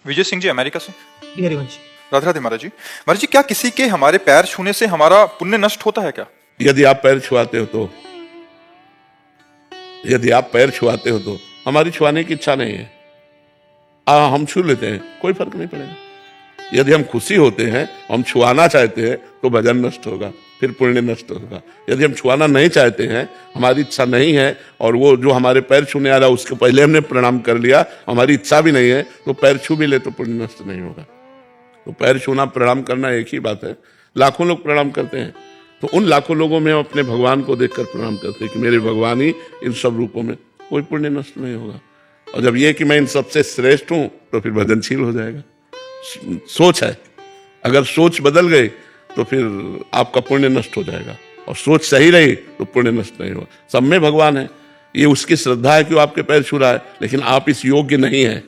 Vijay Singh ji America से। जी हरिवंश। राधे राधे महाराज जी। महाराज जी, क्या किसी के हमारे पैर छूने से हमारा पुण्य नष्ट होता है क्या? यदि आप पैर छुआते हो तो हमारी छुआने की इच्छा नहीं है, हम छू लेते हैं, कोई फर्क नहीं पड़ेगा। यदि हम खुशी होते हैं, हम छुआना चाहते हैं, तो भजन नष्ट होगा, फिर पुण्य नष्ट होगा। यदि हम छुआना नहीं चाहते हैं, हमारी इच्छा नहीं है, और वो जो हमारे पैर छूने आ रहा है उसके पहले हमने प्रणाम कर लिया, हमारी इच्छा भी नहीं है, तो पैर छू भी ले तो पुण्य नष्ट नहीं होगा। तो पैर छूना प्रणाम करना एक ही बात है। लाखों लोग प्रणाम करते हैं, तो उन लाखों लोगों में हम अपने भगवान को देखकर प्रणाम करते हैं कि मेरे भगवान ही इन सब रूपों में, कोई पुण्य नष्ट नहीं होगा। और जब ये कि मैं इन सबसे श्रेष्ठ हूं, तो फिर भजनशील हो जाएगा। सोच है, अगर सोच बदल गई तो फिर आपका पुण्य नष्ट हो जाएगा, और सोच सही रही तो पुण्य नष्ट नहीं होगा। सब में भगवान है, ये उसकी श्रद्धा है कि वो आपके पैर छू रहा है, लेकिन आप इस योग्य नहीं है।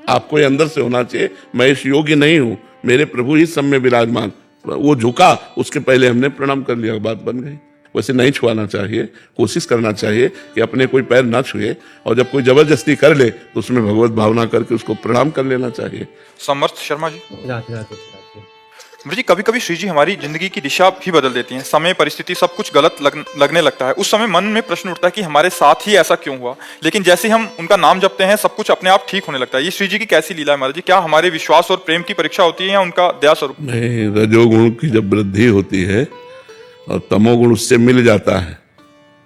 आपको ये अंदर से होना चाहिए, मैं इस योग्य नहीं हूं, मेरे प्रभु ही सब में विराजमान। वो झुका, उसके पहले हमने प्रणाम कर लिया, बात बन गई। वैसे नहीं छुआना चाहिए, कोशिश करना चाहिए कि अपने कोई पैर ना छुए, और जब कोई जबरदस्ती कर ले तो उसमें भगवत भावना करके उसको प्रणाम कर लेना चाहिए। समर्थ शर्मा जी। राधे राधे। महाराज जी, कभी कभी श्री जी हमारी जिंदगी की दिशा भी बदल देती हैं, समय परिस्थिति सब कुछ गलत लगने लगता है। उस समय मन में प्रश्न उठता है कि हमारे साथ ही ऐसा क्यों हुआ, लेकिन जैसे हम उनका नाम जपते हैं सब कुछ अपने आप ठीक होने लगता है। ये श्री जी की कैसी लीला है महाराज जी? क्या हमारे विश्वास और प्रेम की परीक्षा होती है या उनका दया स्वरूप? नहीं, रजोगुण की जब वृद्धि होती है और तमोगुण उससे मिल जाता है,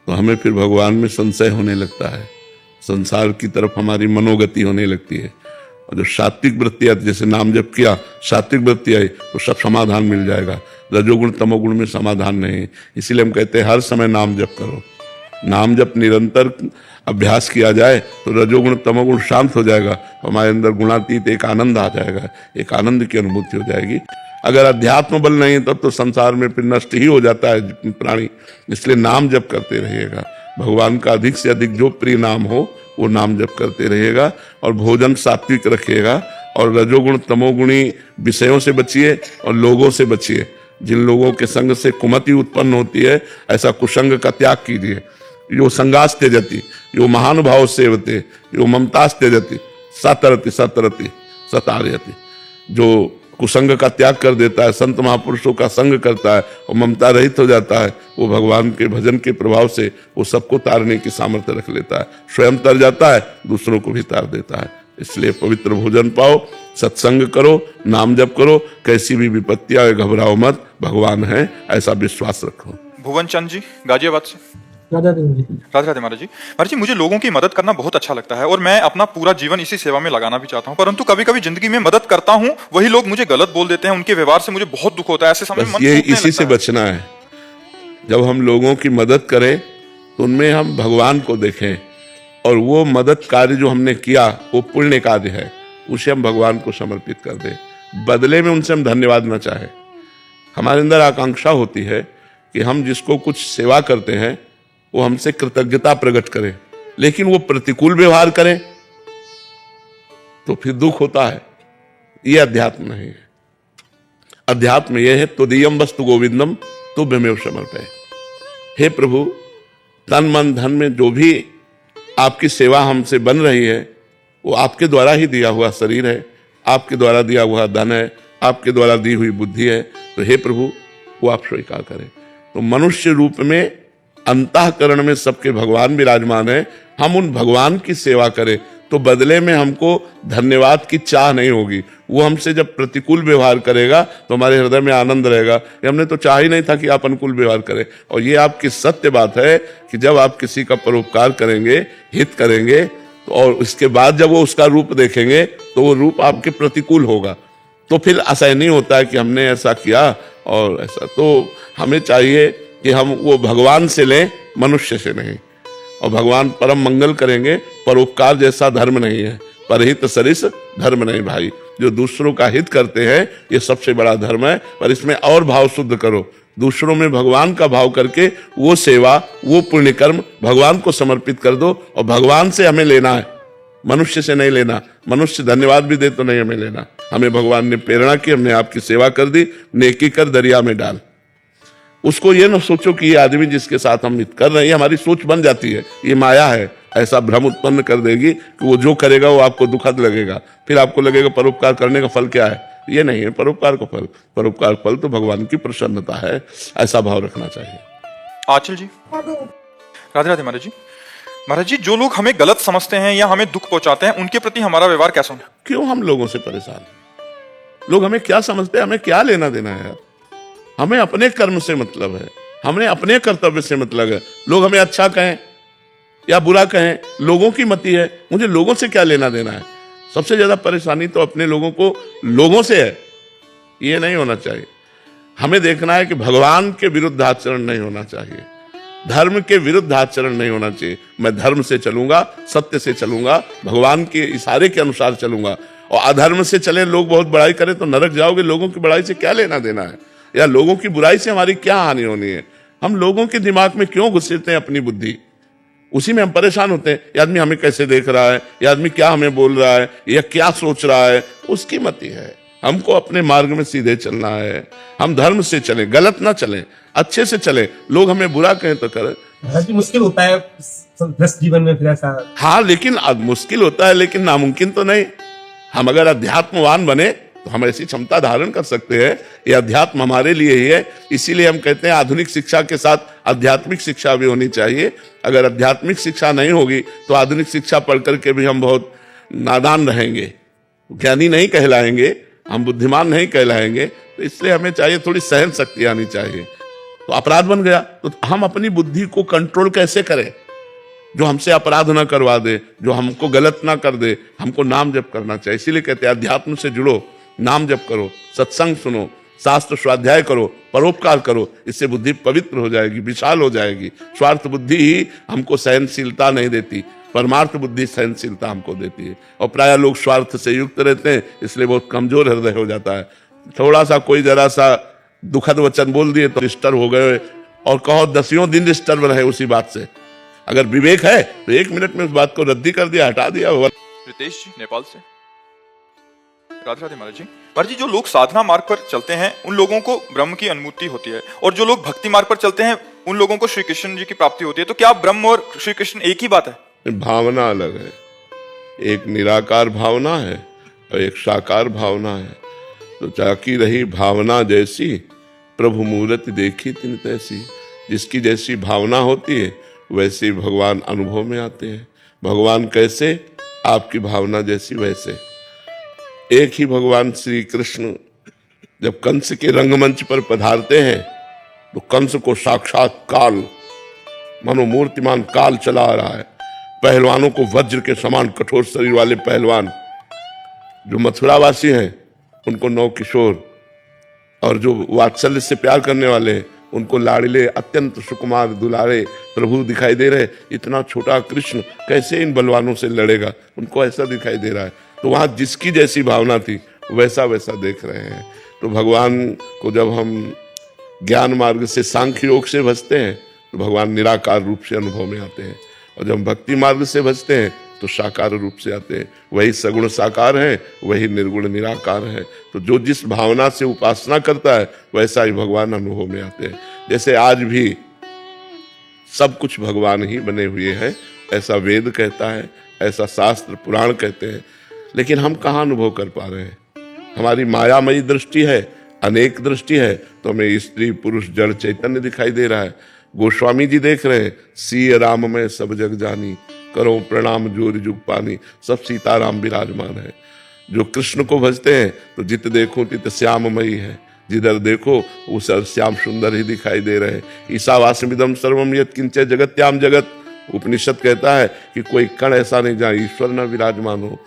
तो हमें फिर भगवान में संशय होने लगता है, संसार की तरफ हमारी मनोगति होने लगती है। और जो सात्विक वृत्ति आती, जैसे नाम जप किया, सात्विक वृत्ति आई, तो सब समाधान मिल जाएगा। रजोगुण तमोगुण में समाधान नहीं, इसीलिए हम कहते हैं हर समय नाम जप करो। नाम जप निरंतर अभ्यास किया जाए तो रजोगुण तमोगुण शांत हो जाएगा, हमारे अंदर गुणातीत एक आनंद आ जाएगा, एक आनंद की अनुभूति हो जाएगी। अगर अध्यात्म बल नहीं तब तो संसार में फिर नष्ट ही हो जाता है प्राणी। इसलिए नाम जप करते रहिएगा, भगवान का अधिक से अधिक जो प्रिय नाम हो वो नाम जप करते रहिएगा, और भोजन सात्विक रखिएगा, और रजोगुण तमोगुणी विषयों से बचिए और लोगों से बचिए। जिन लोगों के संग से कुमति उत्पन्न होती है, ऐसा कुसंग का त्याग कीजिए। यो संगास त्यजति, यो महानुभाव सेवते, यो ममतास त्यजति, सतरति सतरति सतारयति। जो कुसंग का त्याग कर देता है, संत महापुरुषों का संग करता है और ममता रहित हो जाता है, वो भगवान के भजन के प्रभाव से वो सबको तारने की सामर्थ्य रख लेता है, स्वयं तर जाता है, दूसरों को भी तार देता है। इसलिए पवित्र भोजन पाओ, सत्संग करो, नाम जप करो, कैसी भी विपत्ति आए घबराओ मत, भगवान है ऐसा विश्वास रखो। भुवन चंद जी गाजियाबाद से। राधे राधे। राधे राधे महाराज जी। महाराज जी, मुझे लोगों की मदद करना बहुत अच्छा लगता है और मैं अपना पूरा जीवन इसी सेवा में लगाना भी चाहता हूँ, परंतु कभी कभी जिंदगी में मदद करता हूँ, वही लोग मुझे गलत बोल देते हैं, उनके व्यवहार से मुझे बहुत दुख होता है। ऐसे समय बस ये इसी से बचना है। जब हम लोगों की मदद करें तो उनमें हम भगवान को देखें, और वो मदद कार्य जो हमने किया वो पुण्य कार्य है, उसे हम भगवान को समर्पित कर दें। बदले में उनसे हम धन्यवाद न चाहें। हमारे अंदर आकांक्षा होती है कि हम जिसको कुछ सेवा करते हैं वो हमसे कृतज्ञता प्रकट करे, लेकिन वो प्रतिकूल व्यवहार करे तो फिर दुख होता है। ये अध्यात्म नहीं है। अध्यात्म ये है तुदीयम वस्तु गोविंदम तुभ्यमेव समर्पये। हे प्रभु, तन मन धन में जो भी आपकी सेवा हमसे बन रही है वो आपके द्वारा ही दिया हुआ शरीर है, आपके द्वारा दिया हुआ धन है, आपके द्वारा दी हुई बुद्धि है, तो हे प्रभु वो आप स्वीकार करें। तो मनुष्य रूप में अंतःकरण में सबके भगवान विराजमान है, हम उन भगवान की सेवा करें तो बदले में हमको धन्यवाद की चाह नहीं होगी। वो हमसे जब प्रतिकूल व्यवहार करेगा तो हमारे हृदय में आनंद रहेगा कि हमने तो चाह ही नहीं था कि आप अनुकूल व्यवहार करें। और ये आपकी सत्य बात है कि जब आप किसी का परोपकार करेंगे, हित करेंगे, तो और इसके बाद जब वो उसका रूप देखेंगे तो वो रूप आपके प्रतिकूल होगा, तो फिर ऐसा नहीं होता है कि हमने ऐसा किया और ऐसा। तो हमें चाहिए कि हम वो भगवान से लें, मनुष्य से नहीं। और भगवान परम मंगल करेंगे। परोपकार जैसा धर्म नहीं है, परहित सरिस धर्म नहीं भाई। जो दूसरों का हित करते हैं ये सबसे बड़ा धर्म है, पर इसमें और भाव शुद्ध करो। दूसरों में भगवान का भाव करके वो सेवा, वो पुण्य कर्म भगवान को समर्पित कर दो, और भगवान से हमें लेना है, मनुष्य से नहीं लेना। मनुष्य धन्यवाद भी दे तो नहीं हमें लेना। हमें भगवान ने प्रेरणा की, हमने आपकी सेवा कर दी, नेकी कर दरिया में डाल। उसको ये न सोचो कि ये आदमी जिसके साथ हम हित कर रहे हैं, हमारी सोच बन जाती है, ये माया है। ऐसा भ्रम उत्पन्न कर देगी कि वो जो करेगा वो आपको दुखद लगेगा, फिर आपको लगेगा परोपकार करने का फल क्या है। ये नहीं है परोपकार का फल। परोपकार फल तो भगवान की प्रसन्नता है, ऐसा भाव रखना चाहिए। आंचल जी। राधे राधे महाराज जी। महाराज जी, जो लोग हमें गलत समझते हैं या हमें दुख पहुंचाते हैं, उनके प्रति हमारा व्यवहार कैसा हो? क्यों हम लोगों से परेशान? लोग हमें क्या समझते हैं, हमें क्या लेना देना है यार। हमें अपने कर्म से मतलब है, हमें अपने कर्तव्य से मतलब है। लोग हमें अच्छा कहें या बुरा कहें, लोगों की मति है, मुझे लोगों से क्या लेना देना है। सबसे ज्यादा परेशानी तो अपने लोगों को लोगों से है। ये नहीं होना चाहिए। हमें देखना है कि भगवान के विरुद्ध आचरण नहीं होना चाहिए, धर्म के विरुद्ध आचरण नहीं होना चाहिए। मैं धर्म से चलूंगा, सत्य से चलूंगा, भगवान के इशारे के अनुसार चलूंगा। और अधर्म से चले, लोग बहुत बड़ाई करें तो नरक जाओगे। लोगों की बड़ाई से क्या लेना देना है, या लोगों की बुराई से हमारी क्या हानि होनी है। हम लोगों के दिमाग में क्यों घुसेड़ते हैं अपनी बुद्धि, उसी में हम परेशान होते हैं। ये आदमी हमें कैसे देख रहा है, ये आदमी क्या हमें बोल रहा है, या क्या सोच रहा है, उसकी मति है। हमको अपने मार्ग में सीधे चलना है। हम धर्म से चलें, गलत ना चलें, अच्छे से चलें। लोग हमें बुरा कहें तो करें। मुश्किल होता है व्यस्त जीवन में फिर ऐसा। हाँ, लेकिन अब मुश्किल होता है, लेकिन नामुमकिन तो नहीं। हम अगर अध्यात्मवान बने तो हम ऐसी क्षमता धारण कर सकते हैं। ये अध्यात्म हमारे लिए ही है। इसीलिए हम कहते हैं आधुनिक शिक्षा के साथ आध्यात्मिक शिक्षा भी होनी चाहिए। अगर आध्यात्मिक शिक्षा नहीं होगी तो आधुनिक शिक्षा पढ़ करके भी हम बहुत नादान रहेंगे, ज्ञानी नहीं कहलाएंगे, हम बुद्धिमान नहीं कहलाएंगे। तो इसलिए हमें चाहिए थोड़ी सहन शक्ति आनी चाहिए। तो अपराध बन गया तो हम अपनी बुद्धि को कंट्रोल कैसे करें, जो हमसे अपराध ना करवा दे, जो हमको गलत ना कर दे। हमको नाम जप करना चाहिए। इसीलिए कहते हैं अध्यात्म से जुड़ो, नाम जप करो, सत्संग सुनो, शास्त्र स्वाध्याय करो, परोपकार करो। इससे बुद्धि पवित्र हो जाएगी, विशाल हो जाएगी। स्वार्थ बुद्धि ही हमको सहनशीलता नहीं देती, परमार्थ बुद्धि सहनशीलता हमको देती है। और प्राय लोग स्वार्थ से युक्त रहते हैं, इसलिए बहुत कमजोर हृदय हो जाता है। थोड़ा सा कोई जरा सा दुखद वचन बोल दिए तो डिस्टर्ब हो गए, और कहो 10 दिन डिस्टर्ब रहे उसी बात से। अगर विवेक है तो 1 मिनट में उस बात को रद्दी कर दिया, हटा दिया। रितेश जी नेपाल से। राधे राधे महाराज जी। महाराज जी, जो लोग साधना मार्ग पर चलते हैं उन लोगों को ब्रह्म की अनुभूति होती है, और जो लोग भक्ति मार्ग पर चलते हैं उन लोगों को श्री कृष्ण जी की प्राप्ति होती है। तो क्या ब्रह्म और श्री कृष्ण एक ही बात है? भावना अलग है। एक निराकार भावना है और एक साकार भावना है। तो चाकी रही भावना जैसी, प्रभु मूर्ति देखी तिन तैसी। जिसकी जैसी भावना होती है वैसे भगवान अनुभव में आते हैं। भगवान कैसे, आपकी भावना जैसी वैसे। एक ही भगवान श्री कृष्ण जब कंस के रंगमंच पर पधारते हैं तो कंस को साक्षात काल, मनोमूर्तिमान काल चला आ रहा है। पहलवानों को वज्र के समान कठोर शरीर वाले पहलवान जो मथुरावासी हैं उनको नौ किशोर, और जो वात्सल्य से प्यार करने वाले हैं उनको लाड़िले अत्यंत सुकुमार दुलारे प्रभु दिखाई दे रहे। इतना छोटा कृष्ण कैसे इन बलवानों से लड़ेगा, उनको ऐसा दिखाई दे रहा है। तो वहां जिसकी जैसी भावना थी वैसा वैसा देख रहे हैं। तो भगवान को जब हम ज्ञान मार्ग से सांख्य योग से भजते हैं तो भगवान निराकार रूप से अनुभव में आते हैं, और जब भक्ति मार्ग से भजते हैं तो साकार रूप से आते हैं। वही सगुण साकार है, वही निर्गुण निराकार है। तो जो जिस भावना से उपासना करता है वैसा ही भगवान अनुभव में आते हैं। जैसे आज भी सब कुछ भगवान ही बने हुए हैं, ऐसा वेद कहता है, ऐसा शास्त्र पुराण कहते हैं। लेकिन हम कहाँ अनुभव कर पा रहे हैं? हमारी मायामयी दृष्टि है, अनेक दृष्टि है, तो हमें स्त्री पुरुष जड़ चैतन्य दिखाई दे रहा है। गोस्वामी जी देख रहे हैं, सीय राम में सब जग जानी, करो प्रणाम जोर जुग पानी। सब सीताराम विराजमान है। जो कृष्ण को भजते हैं तो जित देखो तित श्याममयी है, जिधर देखो उस श्याम सुंदर ही दिखाई दे रहे हैं। ईशावास्यमिदं सर्वम यत् किंच जगत्याम जगत। उपनिषद कहता है कि कोई कण ऐसा नहीं जहाँ ईश्वर न विराजमान हो।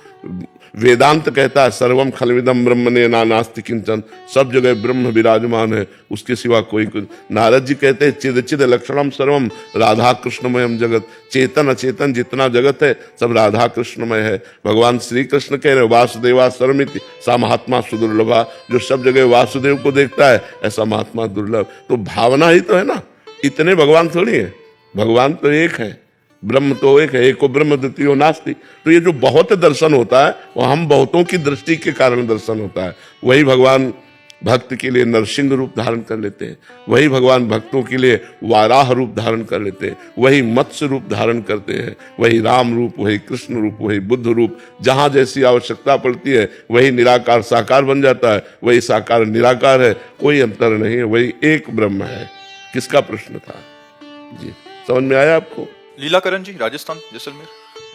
वेदांत कहता है सर्वम खलविदम ब्रह्मणे नास्ति किंचन। सब जगह ब्रह्म विराजमान है, उसके सिवा कोई कुछ। नारद जी कहते हैं चिद चिद लक्षणम सर्वम राधा कृष्णमयम जगत। चेतन अचेतन जितना जगत है सब राधा कृष्णमय है। भगवान श्री कृष्ण कह रहे वासुदेवा सर्वमिति सा महात्मा सुदुर्लभा। जो सब जगह वासुदेव को देखता है ऐसा महात्मा दुर्लभ। तो भावना ही तो है ना, इतने भगवान थोड़ी है। भगवान तो एक है, ब्रह्म तो एक है, एको ब्रह्म द्वितीयो नास्ति। तो ये जो बहुत दर्शन होता है वो हम बहुतों की दृष्टि के कारण दर्शन होता है। वही भगवान भक्त के लिए नरसिंह रूप धारण कर लेते हैं, वही भगवान भक्तों के लिए वाराह रूप धारण कर लेते हैं, वही मत्स्य रूप धारण करते हैं, वही राम रूप, वही कृष्ण रूप, वही बुद्ध रूप, जहां जैसी आवश्यकता पड़ती है वही निराकार साकार बन जाता है, वही साकार निराकार है, कोई अंतर नहीं है, वही एक ब्रह्म है। किसका प्रश्न था जी, समझ में आया आपको? लीलाकरण जी, राजस्थान, जैसलमेर।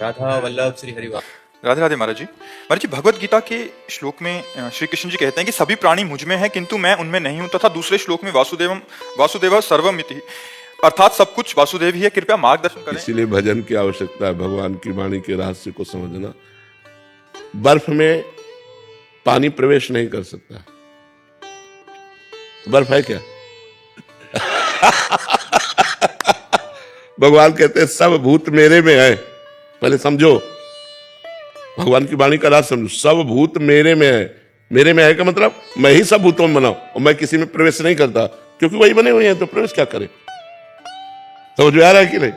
राधा वल्लभ श्री हरिवास। राधे राधे महाराज जी। महाराज जी, भगवत गीता के श्लोक में श्री कृष्ण जी कहते हैं कि सभी प्राणी मुझ में है किंतु मैं उनमें नहीं हूं, तथा दूसरे श्लोक में वासुदेव सर्वमिति, अर्थात सब कुछ वासुदेव ही है, कृपया मार्गदर्शन करें। इसीलिए भजन की आवश्यकता है, भगवान की वाणी के रहस्य को समझना। बर्फ में पानी प्रवेश नहीं कर सकता, बर्फ है क्या? भगवान कहते हैं सब भूत मेरे में है। पहले समझो, भगवान की वाणी का राज समझो, सब भूत मेरे में है। मेरे में है का मतलब मैं ही सब भूतों में बनाऊं और मैं किसी में प्रवेश नहीं करता, क्योंकि वही बने हुए हैं, तो प्रवेश क्या करे? समझ में आ रहा है कि नहीं?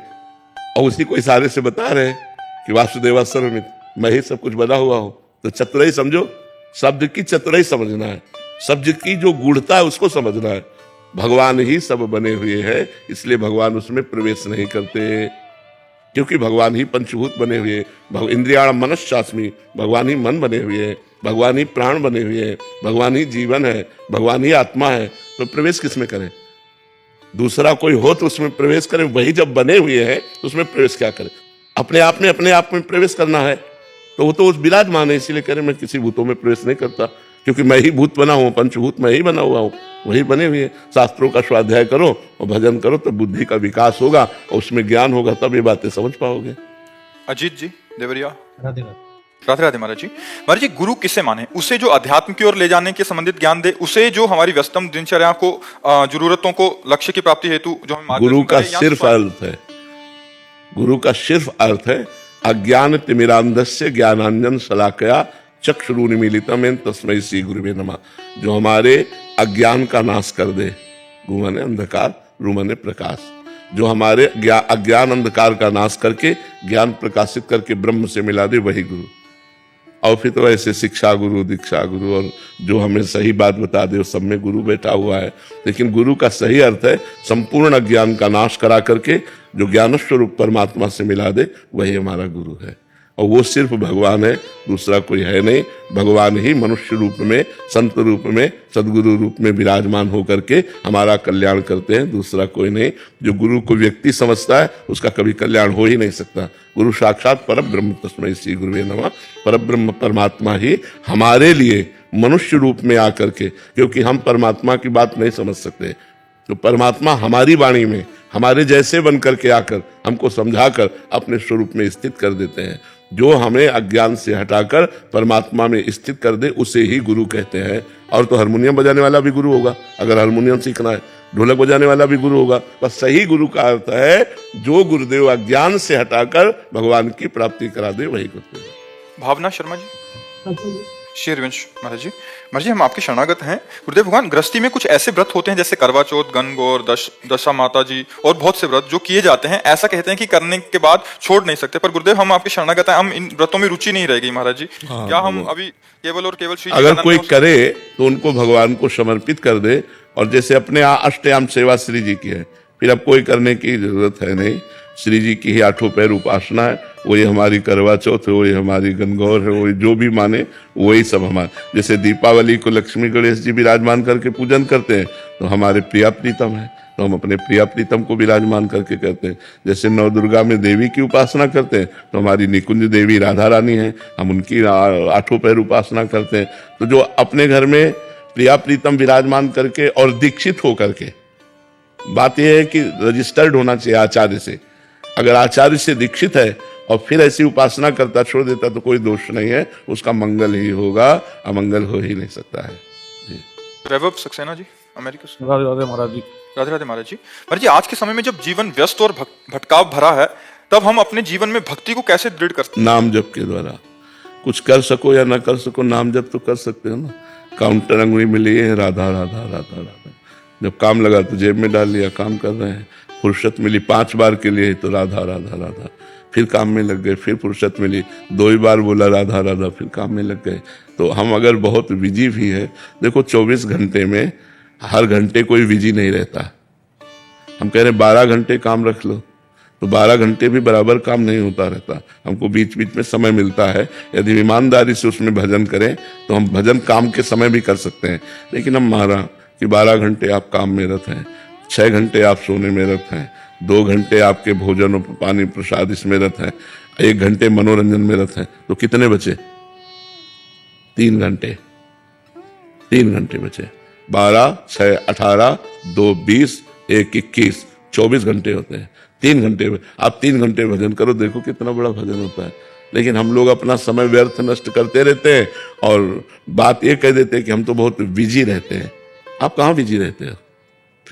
और उसी को इशारे से बता रहे हैं कि वासुदेवा सर्वमित, मैं ही सब कुछ बना हुआ हूं। तो चतुराई समझो, शब्द की चतुराई समझना है, शब्द की जो गूढ़ता है उसको समझना है। भगवान ही सब बने हुए हैं, इसलिए भगवान उसमें प्रवेश नहीं करते, क्योंकि भगवान ही पंचभूत बने हुए, इंद्रियाण मनश्चास्मि, भगवान ही मन बने हुए हैं, भगवान ही प्राण बने हुए हैं, भगवान ही जीवन है, भगवान ही आत्मा है। तो प्रवेश किसमें करें? दूसरा कोई हो तो उसमें प्रवेश करें, वही जब बने हुए हैं तो उसमें प्रवेश क्या करें? अपने आप में प्रवेश करना है, तो वो तो उस विराजमान है, इसीलिए करें मैं किसी भूतों में प्रवेश नहीं करता, क्योंकि मैं ही भूत बना हूं, पंचभूत मैं ही बना हुआ हूं, वही बने हुए हैं। शास्त्रों का स्वाध्याय करो और भजन करो तो बुद्धि का विकास होगा और उसमें ज्ञान होगा, तब ये बातें समझ पाओगे। अजीत जी, देवरिया। राधे राधे। राधे राधे महाराज जी। महाराज जी, गुरु किसे माने? उसे जो अध्यात्म की ओर ले जाने के संबंधित ज्ञान दे, उसे जो हमारी व्यस्तम दिनचर्या को, जरूरतों को, लक्ष्य की प्राप्ति हेतु जो हमें मार्गदर्शन गुरु का करे, या सिर्फ अर्थ है, गुरु का सिर्फ अर्थ है अज्ञान तिमिरांधस्य ज्ञानांजन शलाकया चक्षुरुन्मीलितम तस्मै श्री गुरुवे नमः। जो हमारे अज्ञान का नाश कर दे, गु माने अंधकार, रु माने प्रकाश, जो हमारे अज्ञान अंधकार का नाश करके ज्ञान प्रकाशित करके ब्रह्म से मिला दे, वही गुरु। और फिर तो ऐसे शिक्षा गुरु, दीक्षा गुरु, और जो हमें सही बात बता दे, उस सब में गुरु बैठा हुआ है। लेकिन गुरु का सही अर्थ है संपूर्ण अज्ञान का नाश करा करके जो ज्ञान स्वरूप परमात्मा से मिला दे, वही हमारा गुरु है। और वो सिर्फ भगवान है, दूसरा कोई है नहीं। भगवान ही मनुष्य रूप में, संत रूप में, सदगुरु रूप में विराजमान होकर के हमारा कल्याण करते हैं, दूसरा कोई नहीं। जो गुरु को व्यक्ति समझता है उसका कभी कल्याण हो ही नहीं सकता। गुरु साक्षात परब्रह्म तस्मै श्री गुरुवे नमः। परब्रह्म परमात्मा ही हमारे लिए मनुष्य रूप में आकर के, क्योंकि हम परमात्मा की बात नहीं समझ सकते, तो परमात्मा हमारी वाणी में हमारे जैसे बन करके आकर हमको समझाकर अपने स्वरूप में स्थित कर देते हैं। जो हमें अज्ञान से हटाकर परमात्मा में स्थित कर दे, उसे ही गुरु कहते हैं। और तो हारमोनियम बजाने वाला भी गुरु होगा, अगर हारमोनियम सीखना है, ढोलक बजाने वाला भी गुरु होगा। बस सही गुरु का अर्थ है जो गुरुदेव अज्ञान से हटाकर भगवान की प्राप्ति करा दे, वही गुरुदेव। भावना शर्मा जी, शेरवंश महाराज जी। महाराज जी, हम आपके शरणागत हैं। गुरुदेव भगवान, गृहस्थी में कुछ ऐसे व्रत होते हैं जैसे करवा चौथ, गणगौर, दशा माता जी और बहुत से व्रत जो किए जाते हैं, ऐसा कहते हैं कि करने के बाद छोड़ नहीं सकते। पर गुरुदेव, हम आपके शरणागत हैं, हम इन व्रतों में रुचि नहीं रहेगी महाराज जी। क्या हम अभी केवल और केवल श्री अगर कोई करे तो उनको भगवान को समर्पित कर दे, और जैसे अपने अष्टयाम सेवा श्री जी की है, फिर अब कोई करने की जरूरत है नहीं। श्री जी की ही 8 पैर उपासना है, वही हमारी करवा चौथ है, वही हमारी गणगौर है, वही जो भी माने वही सब हमारे। जैसे दीपावली को लक्ष्मी गणेश जी विराजमान करके पूजन करते हैं, तो हमारे प्रिया प्रीतम है, तो हम अपने प्रिया प्रीतम को विराजमान करके करते हैं। जैसे नव दुर्गा में देवी की उपासना करते हैं, तो हमारी निकुंज देवी राधा रानी है, हम उनकी 8 पैर उपासना करते हैं। तो जो अपने घर में प्रिया प्रीतम विराजमान करके और दीक्षित होकर के, बात यह है कि रजिस्टर्ड होना चाहिए आचार्य से। अगर आचार्य से दीक्षित है और फिर ऐसी उपासना करता छोड़ देता तो कोई दोष नहीं है, उसका मंगल ही होगा, अमंगल हो ही नहीं सकता है जी। वैभव सक्सेना जी, अमेरिका से। राधे राधे महाराज जी। राधे राधे महाराज जी। महाराज जी, आज के समय में जब जीवन व्यस्त और भटकाव भरा है, तब हम अपने जीवन में भक्ति को कैसे दृढ़ कर सकते हैं? नाम जप के द्वारा। कुछ कर सको या ना कर सको, नाम जप तो कर सकते हो ना। काउंटर अंगुली में लिए हैं राधा राधा राधा राधा, जब काम लगा तो जेब में डाल लिया, काम कर रहे हैं। फुर्सत मिली 5 बार के लिए तो राधा राधा राधा, फिर काम में लग गए। फिर फुर्सत मिली 2 ही बार बोला राधा राधा, फिर काम में लग गए। तो हम अगर बहुत बिजी भी है, देखो 24 घंटे में हर घंटे कोई बिजी नहीं रहता। हम कह रहे 12 घंटे काम रख लो, तो 12 घंटे भी बराबर काम नहीं होता रहता। हमको बीच बीच में समय मिलता है। यदि ईमानदारी से उसमें भजन करें तो हम भजन काम के समय भी कर सकते हैं। लेकिन हम माना कि 12 घंटे आप काम में रत हैं, 6 घंटे आप सोने में रत हैं, 2 घंटे आपके भोजन और पानी प्रसाद इसमें रत हैं, 1 घंटे मनोरंजन में रत हैं, तो कितने बचे? 3 घंटे। 3 घंटे बचे। 12, 6, 18, 2, 20, 1, 21, 24 घंटे होते हैं। 3 घंटे में आप 3 घंटे भजन करो, देखो कितना बड़ा भजन होता है। लेकिन हम लोग अपना समय व्यर्थ नष्ट करते रहते हैं और बात ये कह देते हैं कि हम तो बहुत बिजी रहते हैं। आप कहाँ बिजी रहते हो?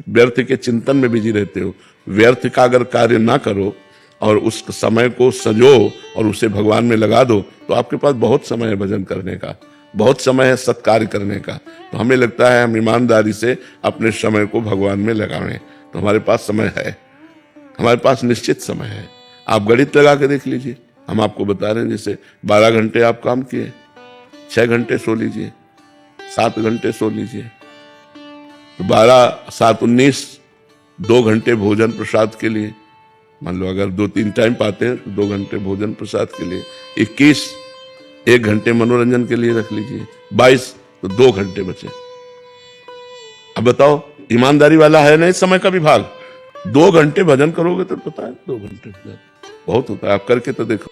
व्यर्थ के चिंतन में बिजी रहते हो। व्यर्थ का अगर कार्य ना करो और उस समय को सजो और उसे भगवान में लगा दो, तो आपके पास बहुत समय है भजन करने का, बहुत समय है सत्कार्य करने का। तो हमें लगता है हम ईमानदारी से अपने समय को भगवान में लगाएं, तो हमारे पास समय है, हमारे पास निश्चित समय है। आप गणित लगा के देख लीजिए, हम आपको बता रहे हैं। जैसे 12 घंटे आप काम किए, 6 घंटे सो लीजिए, 7 घंटे सो लीजिए, तो 12, 7, 19, 2 घंटे भोजन प्रसाद के लिए, मान लो अगर 2-3 टाइम पाते हैं तो 2 घंटे भोजन प्रसाद के लिए, 21, 1 घंटे मनोरंजन के लिए रख लीजिए, 22, तो 2 घंटे बचे। अब बताओ, ईमानदारी वाला है नहीं समय का विभाग? 2 घंटे भजन करोगे तो पता है 2 घंटे बहुत होता है। आप करके तो देखो।